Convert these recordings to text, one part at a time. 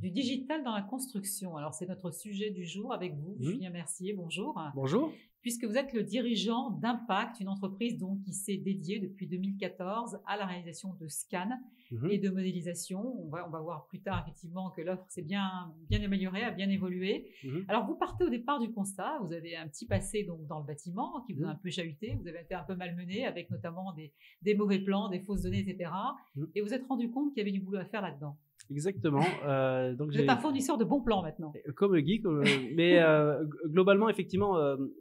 du digital dans la construction. Alors, c'est notre sujet du jour avec vous, Julien Mercier. Bonjour. Bonjour. Puisque vous êtes le dirigeant d'Impact, une entreprise donc qui s'est dédiée depuis 2014 à la réalisation de scans et de modélisation. On va voir plus tard effectivement que l'offre s'est bien améliorée, a bien évolué. Alors, vous partez au départ du constat, vous avez un petit passé donc dans le bâtiment qui vous a un peu chahuté, vous avez été un peu malmené avec notamment des mauvais plans, des fausses données, etc. Et vous êtes rendu compte qu'il y avait du boulot à faire là-dedans. Exactement. Donc vous êtes un fournisseur de bons plans maintenant. Comme le geek, mais globalement, effectivement,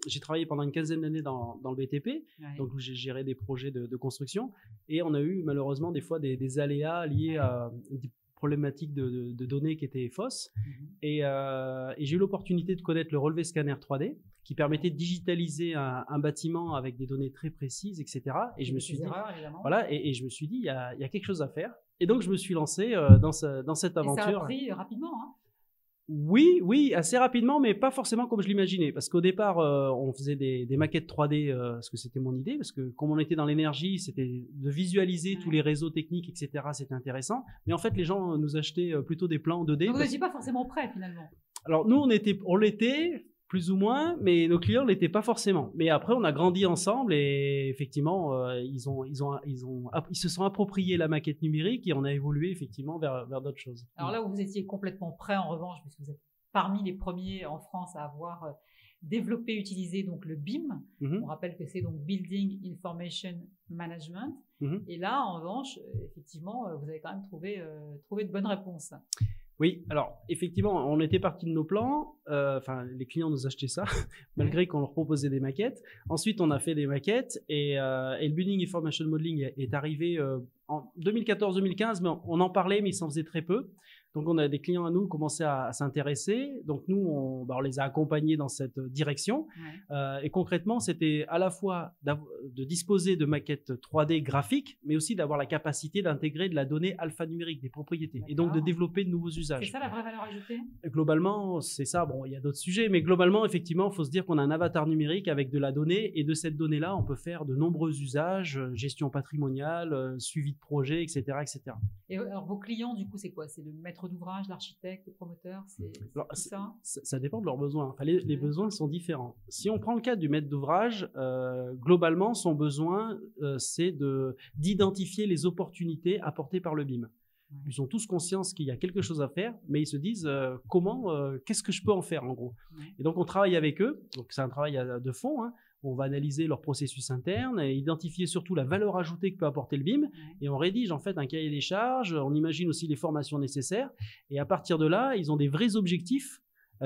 j'ai travaillé pendant une quinzaine d'années dans le BTP, donc où j'ai géré des projets de construction, et on a eu malheureusement des fois des aléas liés à des problématiques de données qui étaient fausses. Et j'ai eu l'opportunité de connaître le relevé scanner 3D, qui permettait de digitaliser un bâtiment avec des données très précises, etc. Et je me suis dit, voilà, et je me suis dit, il y a quelque chose à faire. Et donc, je me suis lancé dans cette aventure. Et ça a pris rapidement, hein? Oui, assez rapidement, mais pas forcément comme je l'imaginais. Parce qu'au départ, on faisait des maquettes 3D, parce que c'était mon idée. Parce que comme on était dans l'énergie, c'était de visualiser tous les réseaux techniques, etc. C'était intéressant. Mais en fait, les gens nous achetaient plutôt des plans 2D. Donc, vous n'étiez pas forcément prêt, finalement. Alors, nous, on l'était, plus ou moins, mais nos clients l'étaient pas forcément. Mais après, on a grandi ensemble et effectivement, ils se sont appropriés la maquette numérique et on a évolué effectivement vers d'autres choses. Alors là où vous étiez complètement prêt, en revanche, puisque vous êtes parmi les premiers en France à avoir développé, utilisé donc le BIM. On rappelle que c'est donc Building Information Management. Et là, en revanche, effectivement, vous avez quand même trouvé de bonnes réponses. Oui, alors effectivement, on était parti de nos plans, les clients nous achetaient ça, malgré qu'on leur proposait des maquettes. Ensuite, on a fait des maquettes et le Building Information Modeling est arrivé en 2014-2015, mais on en parlait, mais il s'en faisait très peu. Donc, on a des clients à nous qui commençaient à s'intéresser. Donc, nous, on les a accompagnés dans cette direction. Et concrètement, c'était à la fois de disposer de maquettes 3D graphiques, mais aussi d'avoir la capacité d'intégrer de la donnée alphanumérique, des propriétés, et donc de développer de nouveaux usages. C'est ça la vraie valeur ajoutée? Globalement, c'est ça. Bon, il y a d'autres sujets, mais globalement, effectivement, il faut se dire qu'on a un avatar numérique avec de la donnée, et de cette donnée-là, on peut faire de nombreux usages, gestion patrimoniale, suivi de projet, etc., etc. Et alors, vos clients, du coup, c'est quoi? C'est le maître d'ouvrage, l'architecte, le promoteur, c'est ça? Ça dépend de leurs besoins. Enfin, les besoins sont différents. Si on prend le cas du maître d'ouvrage, globalement, son besoin, c'est d'identifier les opportunités apportées par le BIM. Ils ont tous conscience qu'il y a quelque chose à faire, mais ils se disent qu'est-ce que je peux en faire en gros. Et donc on travaille avec eux, donc c'est un travail de fond, hein. On va analyser leur processus interne et identifier surtout la valeur ajoutée que peut apporter le BIM. Et on rédige en fait un cahier des charges, on imagine aussi les formations nécessaires. Et à partir de là, ils ont des vrais objectifs,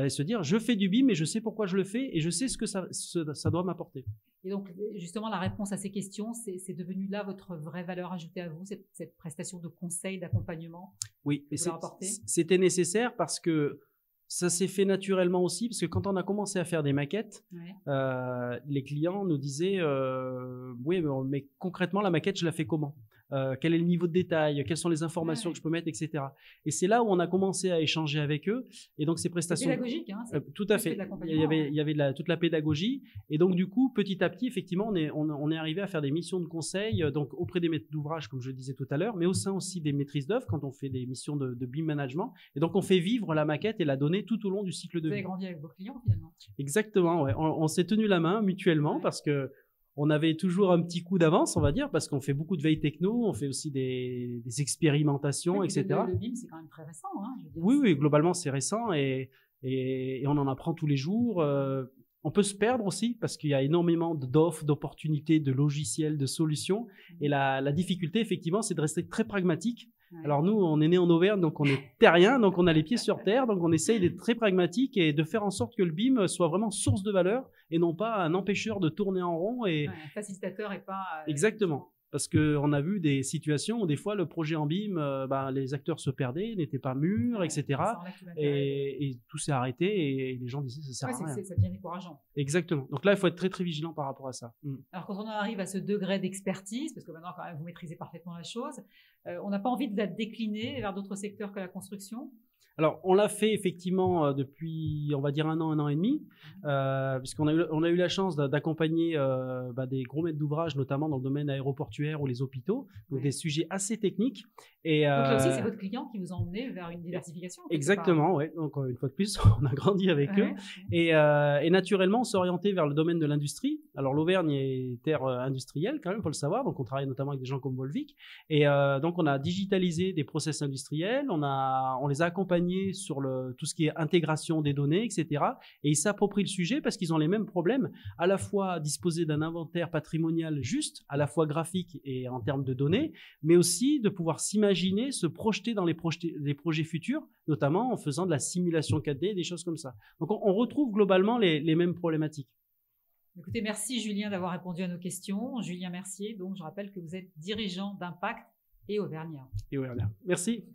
se dire je fais du BIM et je sais pourquoi je le fais et je sais ce que ça doit m'apporter. Et donc justement la réponse à ces questions, c'est devenu là votre vraie valeur ajoutée à vous, cette prestation de conseil, d'accompagnement? Oui, mais c'était nécessaire parce que ça s'est fait naturellement aussi, parce que quand on a commencé à faire des maquettes, les clients nous disaient oui, mais concrètement, la maquette, je la fais comment? Quel est le niveau de détail? Quelles sont les informations que je peux mettre, etc. Et c'est là où on a commencé à échanger avec eux. Et donc, ces prestations. C'est pédagogique, hein? Tout à fait. Il y avait toute la pédagogie. Et donc, du coup, petit à petit, effectivement, on est arrivé à faire des missions de conseil, donc auprès des maîtres d'ouvrage, comme je le disais tout à l'heure, mais au sein aussi des maîtrises d'œuvre, quand on fait des missions de BIM management. Et donc, on fait vivre la maquette et la donnée tout au long du cycle de vie. Vous avez grandi avec vos clients, finalement? Exactement, ouais. On s'est tenu la main mutuellement parce que on avait toujours un petit coup d'avance, on va dire, parce qu'on fait beaucoup de veille techno, on fait aussi des expérimentations, etc. Le BIM, c'est quand même très récent, hein, je veux dire. Oui, globalement, c'est récent et on en apprend tous les jours. On peut se perdre aussi parce qu'il y a énormément d'offres, d'opportunités, de logiciels, de solutions. Et la difficulté, effectivement, c'est de rester très pragmatique. Alors nous, on est né en Auvergne, donc on est terrien, donc on a les pieds sur terre, donc on essaye d'être très pragmatique et de faire en sorte que le BIM soit vraiment source de valeur et non pas un empêcheur de tourner en rond. Un facilitateur et pas... Exactement. Parce qu'on a vu des situations où des fois le projet en BIM, les acteurs se perdaient, n'étaient pas mûrs, etc. Et tout s'est arrêté et les gens disaient ça sert à rien. Ça devient décourageant. Exactement. Donc là, il faut être très très vigilant par rapport à ça. Alors quand on arrive à ce degré d'expertise, parce que maintenant quand même vous maîtrisez parfaitement la chose, on n'a pas envie de la décliner vers d'autres secteurs que la construction? Alors, on l'a fait effectivement depuis, on va dire, un an et demi, puisqu'on a eu la chance d'accompagner des gros maîtres d'ouvrage, notamment dans le domaine aéroportuaire ou les hôpitaux, donc des sujets assez techniques. Et, donc là aussi, c'est votre client qui vous a emmené vers une diversification. Exactement, oui. Donc, une fois de plus, on a grandi avec eux. Et naturellement, on s'est orienté vers le domaine de l'industrie. Alors, l'Auvergne est terre industrielle, quand même, il faut le savoir. Donc, on travaille notamment avec des gens comme Volvic. Et donc, on a digitalisé des process industriels. On les a accompagnés sur tout ce qui est intégration des données, etc. Et ils s'approprient le sujet parce qu'ils ont les mêmes problèmes, à la fois disposer d'un inventaire patrimonial juste, à la fois graphique et en termes de données, mais aussi de pouvoir s'imaginer, se projeter dans les projets futurs, notamment en faisant de la simulation 4D, des choses comme ça. Donc on retrouve globalement les mêmes problématiques. Écoutez, merci Julien d'avoir répondu à nos questions. Julien Mercier, donc je rappelle que vous êtes dirigeant d'Impact et Auvergnat. Et Auvergnat. Merci.